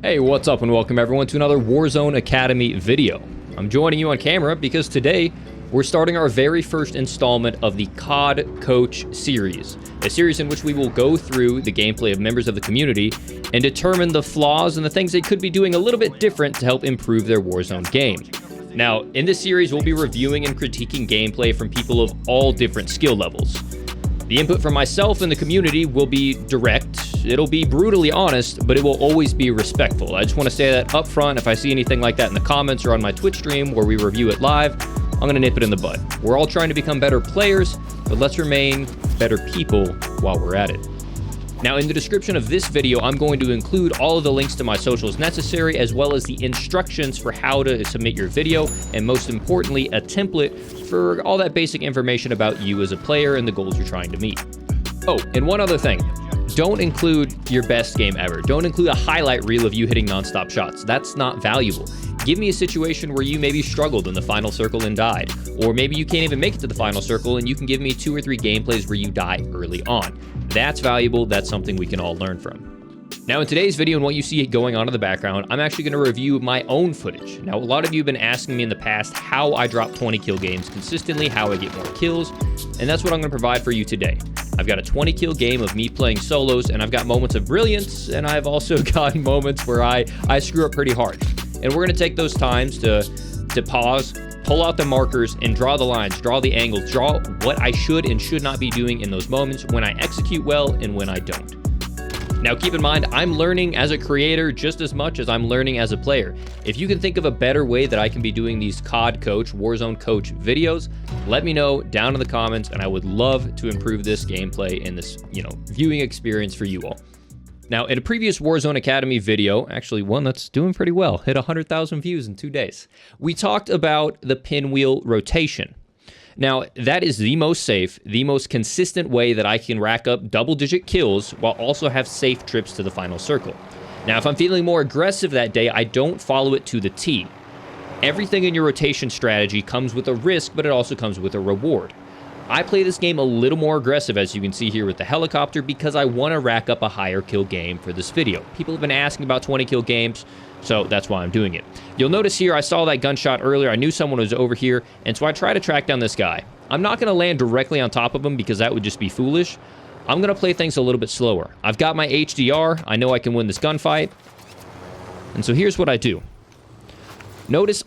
Hey, what's up and welcome everyone to another Warzone Academy video. I'm joining you on camera because today we're starting our very first installment of the COD Coach series, a series in which we will go through the gameplay of members of the community and determine the flaws and the things they could be doing a little bit different to help improve their Warzone game. Now, in this series, we'll be reviewing and critiquing gameplay from people of all different skill levels. The input from myself and the community will be direct, it'll be brutally honest, but it will always be respectful. I just want to say that up front. If I see anything like that in the comments or on my Twitch stream where we review it live, I'm going to nip it in the bud. We're all trying to become better players, but let's remain better people while we're at it. Now, in the description of this video, I'm going to include all of the links to my socials necessary, as well as the instructions for how to submit your video, and most importantly, a template for all that basic information about you as a player and the goals you're trying to meet. Oh, and one other thing. Don't include your best game ever. Don't include a highlight reel of you hitting nonstop shots. That's not valuable. Give me a situation where you maybe struggled in the final circle and died, or maybe you can't even make it to the final circle and you can give me 2 or 3 gameplays where you die early on. That's valuable. That's something we can all learn from. Now, in today's video and what you see going on in the background, I'm actually going to review my own footage. Now, a lot of you have been asking me in the past how I drop 20 kill games consistently, how I get more kills, and that's what I'm going to provide for you today. I've got a 20 kill game of me playing solos, and I've got moments of brilliance, and I've also got moments where I screw up pretty hard. And we're going to take those times to pause, pull out the markers, and draw the lines, draw the angles, draw what I should and should not be doing in those moments, when I execute well and when I don't. Now, keep in mind, I'm learning as a creator just as much as I'm learning as a player. If you can think of a better way that I can be doing these COD Coach, Warzone Coach videos, let me know down in the comments, and I would love to improve this gameplay and this, viewing experience for you all. Now, in a previous Warzone Academy video, actually one that's doing pretty well, hit 100,000 views in 2 days, we talked about the pinwheel rotation. Now, that is the most safe, the most consistent way that I can rack up double-digit kills while also have safe trips to the final circle. Now, if I'm feeling more aggressive that day, I don't follow it to the T. Everything in your rotation strategy comes with a risk, but it also comes with a reward. I play this game a little more aggressive, as you can see here with the helicopter, because I want to rack up a higher kill game for this video. People have been asking about 20 kill games, so that's why I'm doing it. You'll notice here, I saw that gunshot earlier. I knew someone was over here, and so I try to track down this guy. I'm not going to land directly on top of him because that would just be foolish. I'm going to play things a little bit slower. I've got my HDR. I know I can win this gunfight. And so here's what I do. Notice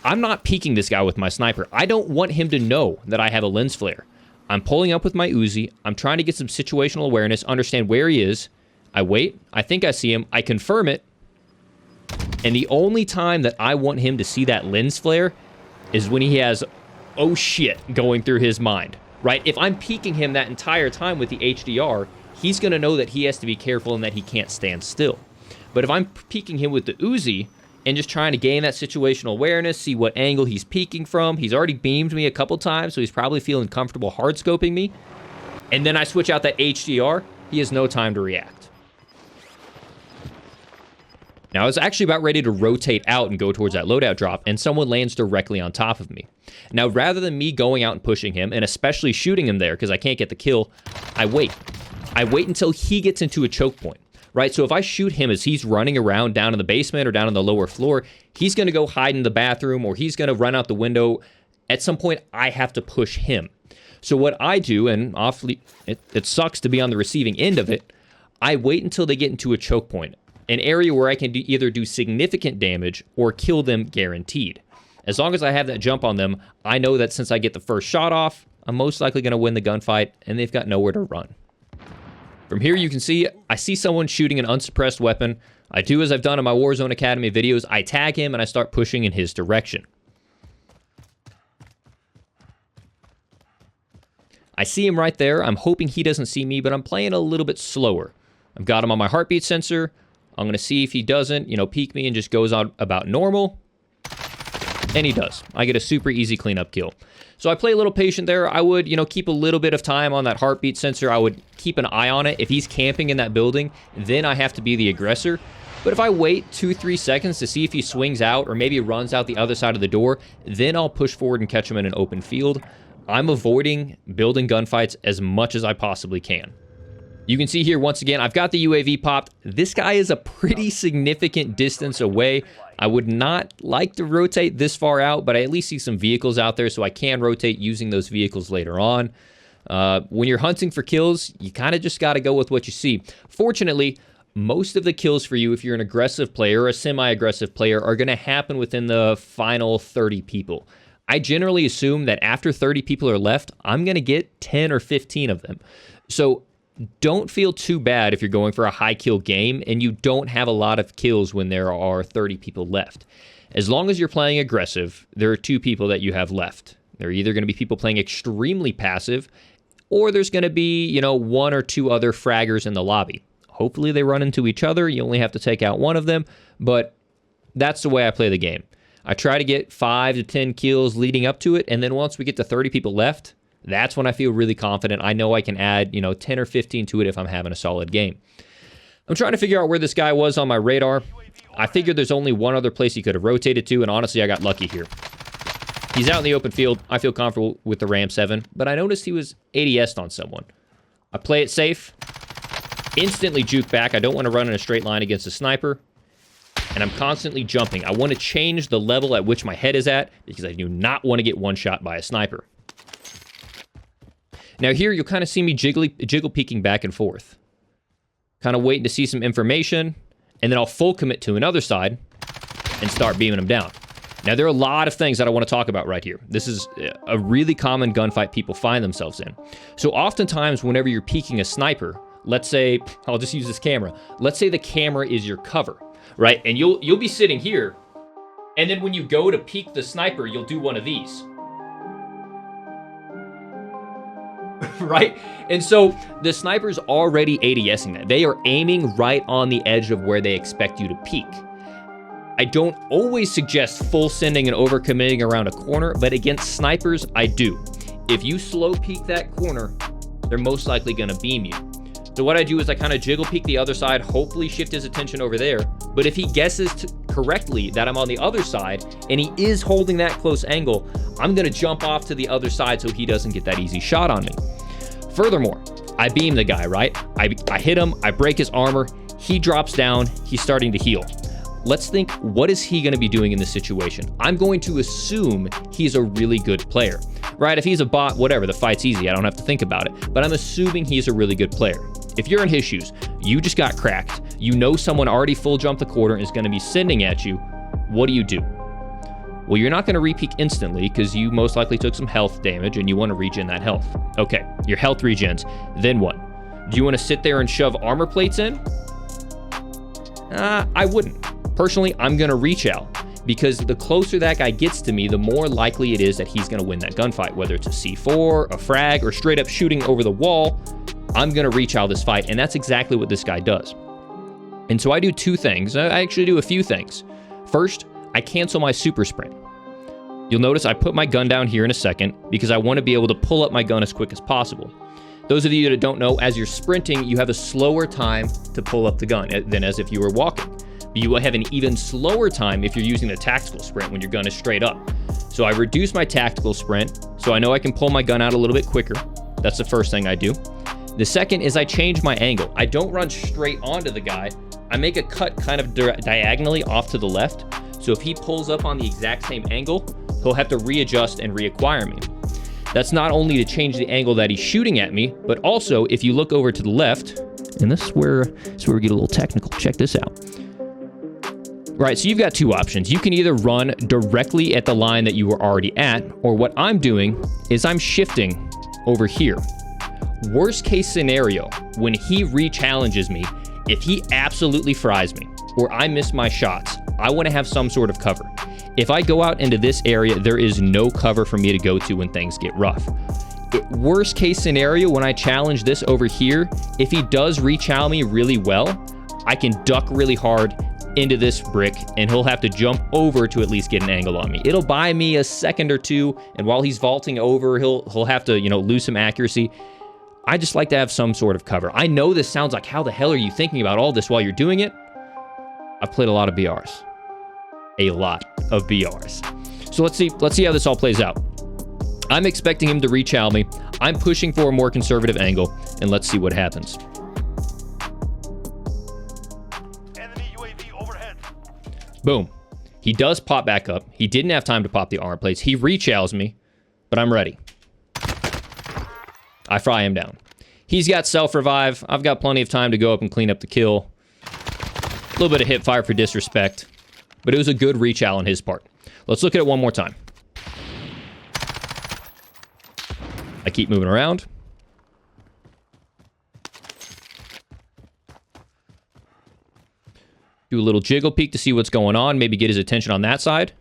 I'm not peeking this guy with my sniper. I don't want him to know that I have a lens flare. I'm pulling up with my Uzi. I'm trying to get some situational awareness, understand where he is. I wait. I think I see him. I confirm it. And the only time that I want him to see that lens flare is when he has, oh shit, going through his mind, right? If I'm peeking him that entire time with the HDR, he's going to know that he has to be careful and that he can't stand still. But if I'm peeking him with the Uzi and just trying to gain that situational awareness, see what angle he's peeking from. He's already beamed me a couple times, so he's probably feeling comfortable hard scoping me. And then I switch out that HDR, he has no time to react. Now, I was actually about ready to rotate out and go towards that loadout drop, and someone lands directly on top of me. Now, rather than me going out and pushing him, and especially shooting him there because I can't get the kill, I wait. I wait until he gets into a choke point. Right, so if I shoot him as he's running around down in the basement or down on the lower floor, he's going to go hide in the bathroom or he's going to run out the window. At some point, I have to push him. So what I do, and awfully, it sucks to be on the receiving end of it, I wait until they get into a choke point, an area where I can either do significant damage or kill them guaranteed. As long as I have that jump on them, I know that since I get the first shot off, I'm most likely going to win the gunfight, and they've got nowhere to run. From here, you can see, I see someone shooting an unsuppressed weapon. I do as I've done in my Warzone Academy videos. I tag him, and I start pushing in his direction. I see him right there. I'm hoping he doesn't see me, but I'm playing a little bit slower. I've got him on my heartbeat sensor. I'm going to see if he doesn't, peek me and just goes on about normal. And he does. I get a super easy cleanup kill. So I play a little patient there. I would, keep a little bit of time on that heartbeat sensor. I would keep an eye on it. If he's camping in that building, then I have to be the aggressor. But if I wait 2-3 seconds to see if he swings out or maybe runs out the other side of the door, then I'll push forward and catch him in an open field. I'm avoiding building gunfights as much as I possibly can. You can see here, once again, I've got the UAV popped. This guy is a pretty significant distance away. I would not like to rotate this far out, but I at least see some vehicles out there, so I can rotate using those vehicles later on. When you're hunting for kills, you kind of just got to go with what you see. Fortunately, most of the kills for you, if you're an aggressive player or a semi-aggressive player, are going to happen within the final 30 people. I generally assume that after 30 people are left, I'm going to get 10 or 15 of them. So don't feel too bad if you're going for a high kill game and you don't have a lot of kills when there are 30 people left. As long as you're playing aggressive, there are 2 people that you have left. There are either going to be people playing extremely passive, or there's going to be, you know, 1 or 2 other fraggers in the lobby. Hopefully they run into each other. You only have to take out 1 of them, but that's the way I play the game. I try to get 5 to 10 kills leading up to it, and then once we get to 30 people left, that's when I feel really confident. I know I can add, 10 or 15 to it if I'm having a solid game. I'm trying to figure out where this guy was on my radar. I figured there's only one other place he could have rotated to, and honestly, I got lucky here. He's out in the open field. I feel comfortable with the Ram 7, but I noticed he was ADS'd on someone. I play it safe, instantly juke back. I don't want to run in a straight line against a sniper, and I'm constantly jumping. I want to change the level at which my head is at because I do not want to get one shot by a sniper. Now here, you'll kind of see me jiggle peeking back and forth. Kind of waiting to see some information, and then I'll full commit to another side and start beaming them down. Now, there are a lot of things that I want to talk about right here. This is a really common gunfight people find themselves in. So oftentimes, whenever you're peeking a sniper, let's say, I'll just use this camera. Let's say the camera is your cover, right? And you'll be sitting here, and then when you go to peek the sniper, you'll do one of these. Right? And so the sniper's already ADSing that. They are aiming right on the edge of where they expect you to peek. I don't always suggest full sending and overcommitting around a corner, but against snipers, I do. If you slow peek that corner, they're most likely going to beam you. So what I do is I kind of jiggle peek the other side, hopefully shift his attention over there. But if he guesses correctly that I'm on the other side and he is holding that close angle, I'm going to jump off to the other side so he doesn't get that easy shot on me. Furthermore, I beam the guy, right? I hit him, I break his armor, he drops down, he's starting to heal. Let's think, what is he going to be doing in this situation? I'm going to assume he's a really good player, right? If he's a bot, whatever, the fight's easy. I don't have to think about it. But I'm assuming he's a really good player. If you're in his shoes, you just got cracked. You know someone already full jumped the corner and is going to be sending at you. What do? Well, you're not going to re-peek instantly because you most likely took some health damage and you want to regen that health. Okay, your health regens. Then what? Do you want to sit there and shove armor plates in? I wouldn't. Personally, I'm going to reach out because the closer that guy gets to me, the more likely it is that he's going to win that gunfight, whether it's a C4, a frag, or straight up shooting over the wall. I'm going to reach out this fight, and that's exactly what this guy does. And so I do 2 things. I actually do a few things. First, I cancel my super sprint. You'll notice I put my gun down here in a second because I want to be able to pull up my gun as quick as possible. Those of you that don't know, as you're sprinting, you have a slower time to pull up the gun than as if you were walking. But you will have an even slower time if you're using the tactical sprint when your gun is straight up. So I reduce my tactical sprint so I know I can pull my gun out a little bit quicker. That's the first thing I do. The second is I change my angle. I don't run straight onto the guy. I make a cut kind of diagonally off to the left. So if he pulls up on the exact same angle, he'll have to readjust and reacquire me. That's not only to change the angle that he's shooting at me, but also if you look over to the left, and this is where we get a little technical. Check this out. Right, so you've got 2 options. You can either run directly at the line that you were already at, or what I'm doing is I'm shifting over here. Worst case scenario, when he re-challenges me, if he absolutely fries me, or I miss my shots, I want to have some sort of cover. If I go out into this area, there is no cover for me to go to when things get rough. Worst case scenario, when I challenge this over here, if he does re-challenge me really well, I can duck really hard into this brick and he'll have to jump over to at least get an angle on me. It'll buy me a second or 2, and while he's vaulting over, he'll have to, lose some accuracy. I just like to have some sort of cover. I know this sounds like, how the hell are you thinking about all this while you're doing it? I've played a lot of BRs. A lot of BRs. So let's see how this all plays out. I'm expecting him to re-chow me. I'm pushing for a more conservative angle, and let's see what happens. Boom. He does pop back up. He didn't have time to pop the armor plates. He rechows me, but I'm ready. I fry him down. He's got self-revive. I've got plenty of time to go up and clean up the kill. A little bit of hip fire for disrespect, but it was a good rechow on his part. Let's look at it one more time. I keep moving around. Do a little jiggle peek to see what's going on. Maybe get his attention on that side.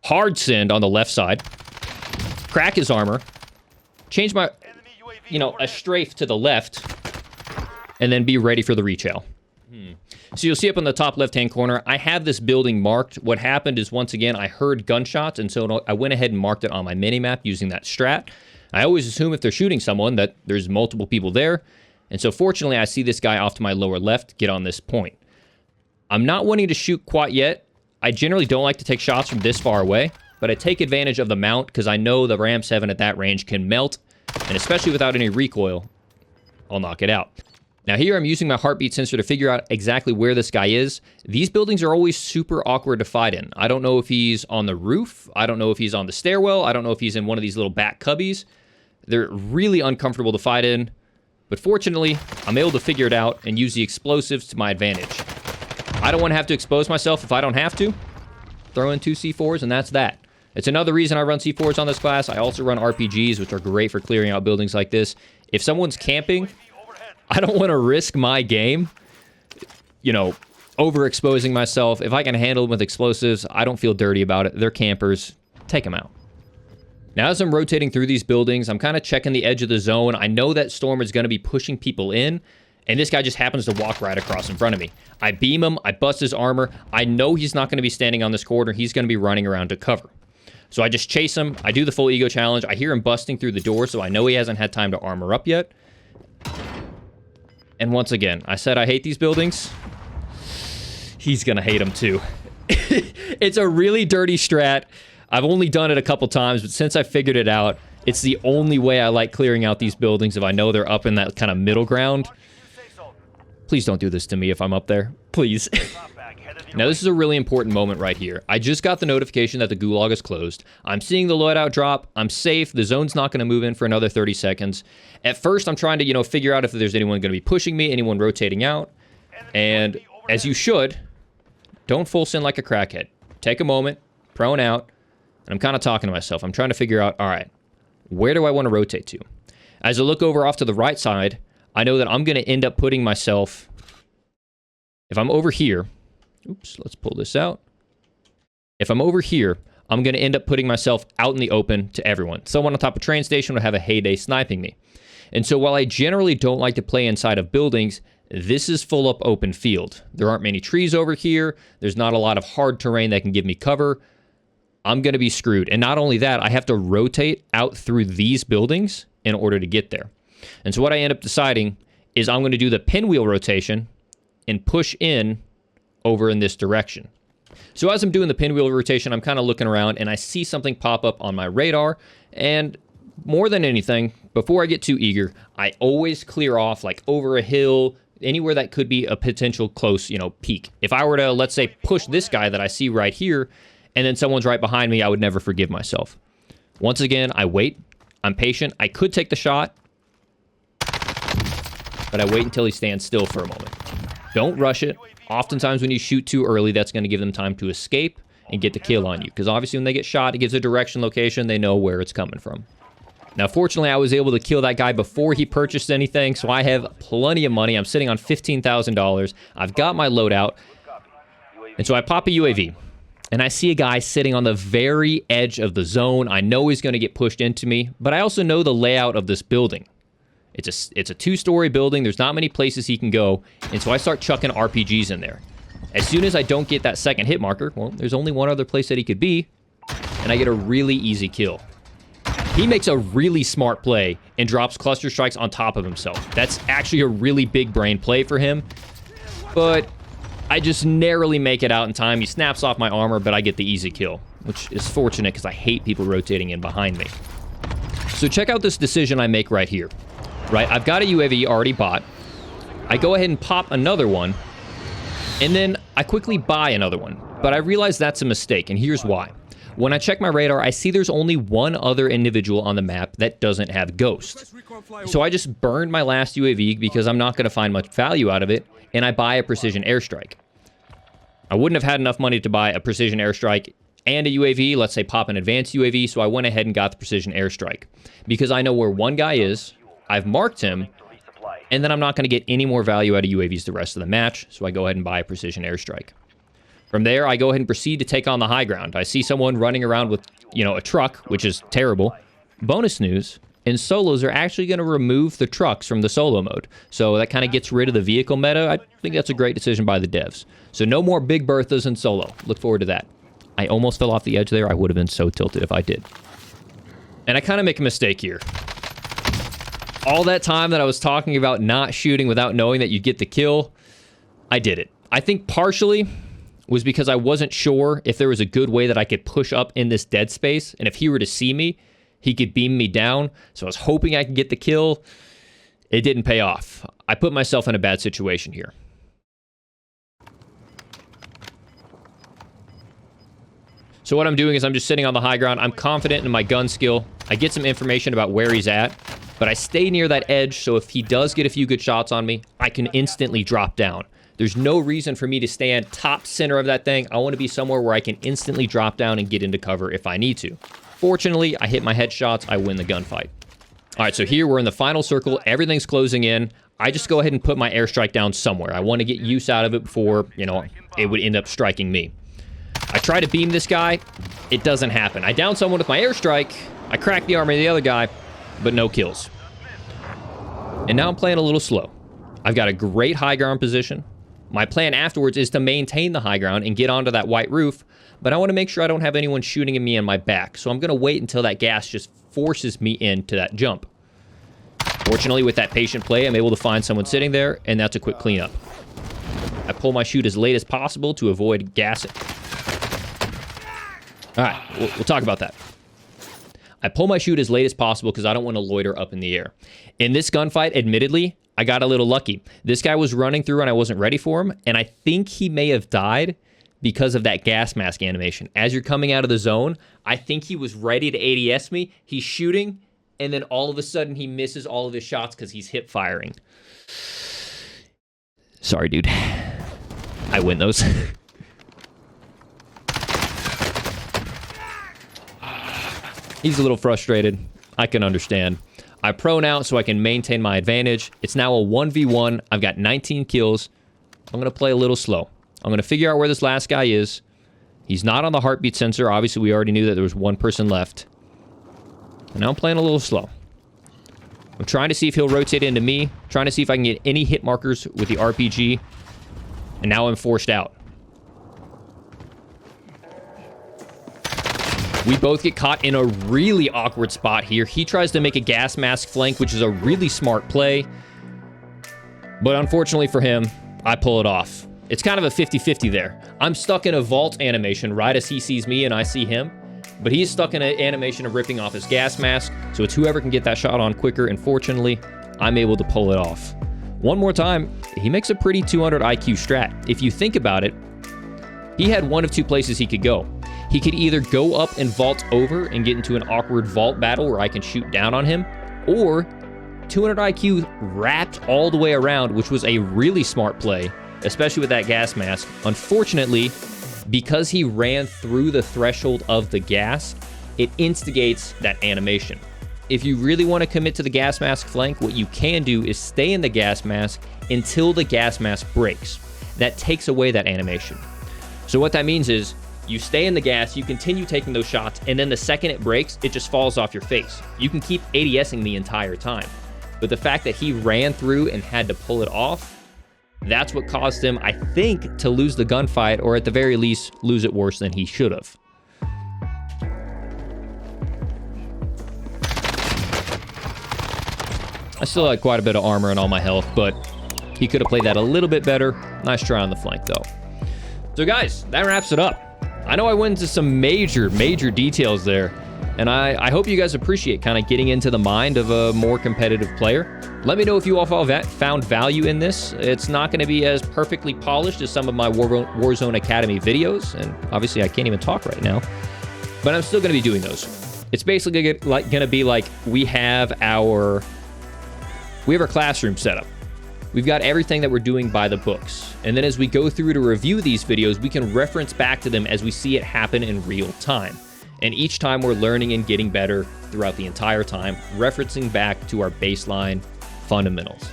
Hard send on the left side. Crack his armor. Change my, a strafe to the left. And then be ready for the rechow. So you'll see up in the top left-hand corner, I have this building marked. What happened is, once again, I heard gunshots, and so I went ahead and marked it on my minimap using that strat. I always assume if they're shooting someone that there's multiple people there. And so fortunately, I see this guy off to my lower left get on this point. I'm not wanting to shoot quite yet. I generally don't like to take shots from this far away, but I take advantage of the mount because I know the Ram 7 at that range can melt, and especially without any recoil, I'll knock it out. Now here I'm using my heartbeat sensor to figure out exactly where this guy is. These buildings are always super awkward to fight in. I don't know if he's on the roof. I don't know if he's on the stairwell. I don't know if he's in one of these little back cubbies. They're really uncomfortable to fight in, but fortunately, I'm able to figure it out and use the explosives to my advantage. I don't want to have to expose myself if I don't have to. Throw in 2 C4s, and that's that. It's another reason I run C4s on this class. I also run RPGs, which are great for clearing out buildings like this. If someone's camping, I don't want to risk my game, overexposing myself. If I can handle them with explosives, I don't feel dirty about it. They're campers. Take them out. Now, as I'm rotating through these buildings, I'm kind of checking the edge of the zone. I know that Storm is going to be pushing people in, and this guy just happens to walk right across in front of me. I beam him. I bust his armor. I know he's not going to be standing on this corner. He's going to be running around to cover. So I just chase him. I do the full ego challenge. I hear him busting through the door, so I know he hasn't had time to armor up yet. And once again, I said I hate these buildings. He's going to hate them too. It's a really dirty strat. I've only done it a couple times, but since I figured it out, it's the only way I like clearing out these buildings if I know they're up in that kind of middle ground. Please don't do this to me if I'm up there. Please. Now, this is a really important moment right here. I just got the notification that the Gulag is closed. I'm seeing the loadout drop. I'm safe. The zone's not going to move in for another 30 seconds. At first, I'm trying to, figure out if there's anyone going to be pushing me, anyone rotating out. And as you should, don't full send like a crackhead. Take a moment, prone out, and I'm kind of talking to myself. I'm trying to figure out, all right, where do I want to rotate to? As I look over off to the right side, I know that I'm going to end up putting myself, if I'm over here, oops, let's pull this out. If I'm over here, I'm going to end up putting myself out in the open to everyone. Someone on top of a train station would have a heyday sniping me. And so while I generally don't like to play inside of buildings, this is full up open field. There aren't many trees over here. There's not a lot of hard terrain that can give me cover. I'm going to be screwed. And not only that, I have to rotate out through these buildings in order to get there. And so what I end up deciding is I'm going to do the pinwheel rotation and push in over in this direction. So as I'm doing the pinwheel rotation, I'm kind of looking around and I see something pop up on my radar. And more than anything, before I get too eager, I always clear off like over a hill, anywhere that could be a potential close, peak. If I were to, let's say, push this guy that I see right here, and then someone's right behind me, I would never forgive myself. Once again, I wait. I'm patient. I could take the shot, but I wait until he stands still for a moment. Don't rush it. Oftentimes when you shoot too early, that's going to give them time to escape and get the kill on you. Because obviously when they get shot, it gives a direction location. They know where it's coming from. Now, fortunately, I was able to kill that guy before he purchased anything, so I have plenty of money. I'm sitting on $15,000. I've got my loadout. And so I pop a UAV. And I see a guy sitting on the very edge of the zone. I know he's going to get pushed into me, but I also know the layout of this building. It's a two-story building. There's not many places he can go, and so I start chucking RPGs in there. As soon as I don't get that second hit marker, well, there's only one other place that he could be, and I get a really easy kill. He makes a really smart play and drops cluster strikes on top of himself. That's actually a really big brain play for him, but I just narrowly make it out in time. He snaps off my armor, but I get the easy kill, which is fortunate because I hate people rotating in behind me. So check out this decision I make right here. Right, I've got a UAV already bought. I go ahead and pop another one, and then I quickly buy another one, but I realize that's a mistake, and here's why. When I check my radar, I see there's only one other individual on the map that doesn't have Ghost. So I just burned my last UAV because I'm not going to find much value out of it, and I buy a precision airstrike. I wouldn't have had enough money to buy a precision airstrike and a UAV, let's say pop an advanced UAV, so I went ahead and got the precision airstrike. Because I know where one guy is, I've marked him, and then I'm not going to get any more value out of UAVs the rest of the match, so I go ahead and buy a precision airstrike. From there, I go ahead and proceed to take on the high ground. I see someone running around with, a truck, which is terrible. Bonus news, in solos, are actually going to remove the trucks from the solo mode. So that kind of gets rid of the vehicle meta. I think that's a great decision by the devs. So no more Big Berthas in solo. Look forward to that. I almost fell off the edge there. I would have been so tilted if I did. And I kind of make a mistake here. All that time that I was talking about not shooting without knowing that you'd get the kill, I did it. I think partially was because I wasn't sure if there was a good way that I could push up in this dead space, and if he were to see me, he could beam me down, so I was hoping I could get the kill. It didn't pay off. I put myself in a bad situation here. So what I'm doing is I'm just sitting on the high ground. I'm confident in my gun skill. I get some information about where he's at, but I stay near that edge, so if he does get a few good shots on me, I can instantly drop down. There's no reason for me to stand top center of that thing. I want to be somewhere where I can instantly drop down and get into cover if I need to. Fortunately, I hit my headshots. I win the gunfight. All right, so here we're in the final circle. Everything's closing in. I just go ahead and put my airstrike down somewhere. I want to get use out of it before, it would end up striking me. I try to beam this guy. It doesn't happen. I down someone with my airstrike. I crack the armor of the other guy, but no kills. And now I'm playing a little slow. I've got a great high ground position. My plan afterwards is to maintain the high ground and get onto that white roof, but I want to make sure I don't have anyone shooting at me on my back, so I'm going to wait until that gas just forces me into that jump. Fortunately, with that patient play, I'm able to find someone sitting there, and that's a quick cleanup. I pull my chute as late as possible to avoid gassing. All right, we'll talk about that. I pull my chute as late as possible because I don't want to loiter up in the air. In this gunfight, admittedly, I got a little lucky. This guy was running through and I wasn't ready for him, and I think he may have died because of that gas mask animation. As you're coming out of the zone, I think he was ready to ADS me. He's shooting, and then all of a sudden he misses all of his shots because he's hip firing. Sorry, dude. I win those. He's a little frustrated. I can understand. I prone out so I can maintain my advantage. It's now a 1v1. I've got 19 kills. I'm going to play a little slow. I'm going to figure out where this last guy is. He's not on the heartbeat sensor. Obviously, we already knew that there was one person left. And now I'm playing a little slow. I'm trying to see if he'll rotate into me. Trying to see if I can get any hit markers with the RPG. And now I'm forced out. We both get caught in a really awkward spot here. He tries to make a gas mask flank, which is a really smart play. But unfortunately for him, I pull it off. It's kind of a 50-50 there. I'm stuck in a vault animation right as he sees me and I see him. But he's stuck in an animation of ripping off his gas mask. So it's whoever can get that shot on quicker. And fortunately, I'm able to pull it off. One more time, he makes a pretty 200 IQ strat. If you think about it, he had one of two places he could go. He could either go up and vault over and get into an awkward vault battle where I can shoot down on him, or 200 IQ wrapped all the way around, which was a really smart play, especially with that gas mask. Unfortunately, because he ran through the threshold of the gas, it instigates that animation. If you really want to commit to the gas mask flank, what you can do is stay in the gas mask until the gas mask breaks. That takes away that animation. So what that means is, you stay in the gas, you continue taking those shots, and then the second it breaks, it just falls off your face. You can keep ADSing the entire time. But the fact that he ran through and had to pull it off, that's what caused him, I think, to lose the gunfight, or at the very least, lose it worse than he should have. I still had quite a bit of armor and all my health, but he could have played that a little bit better. Nice try on the flank, though. So guys, that wraps it up. I know I went into some major details there, And I hope you guys appreciate kind of getting into the mind of a more competitive player. Let me know if you all found value in this. It's not going to be as perfectly polished as some of my Warzone Academy videos, and obviously I can't even talk right now, but I'm still going to be doing those. It's basically going to be like we have our classroom set up. We've got everything that we're doing by the books. And then as we go through to review these videos, we can reference back to them as we see it happen in real time. And each time we're learning and getting better throughout the entire time, referencing back to our baseline fundamentals.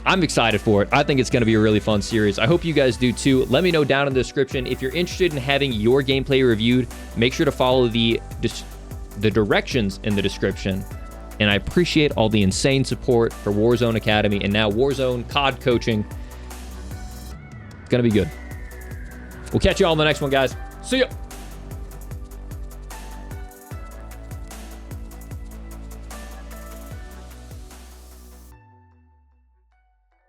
I'm excited for it. I think it's going to be a really fun series. I hope you guys do too. Let me know down in the description. If you're interested in having your gameplay reviewed, make sure to follow the directions in the description. And I appreciate all the insane support for Warzone Academy and now Warzone COD coaching. It's going to be good. We'll catch you all in the next one, guys. See ya.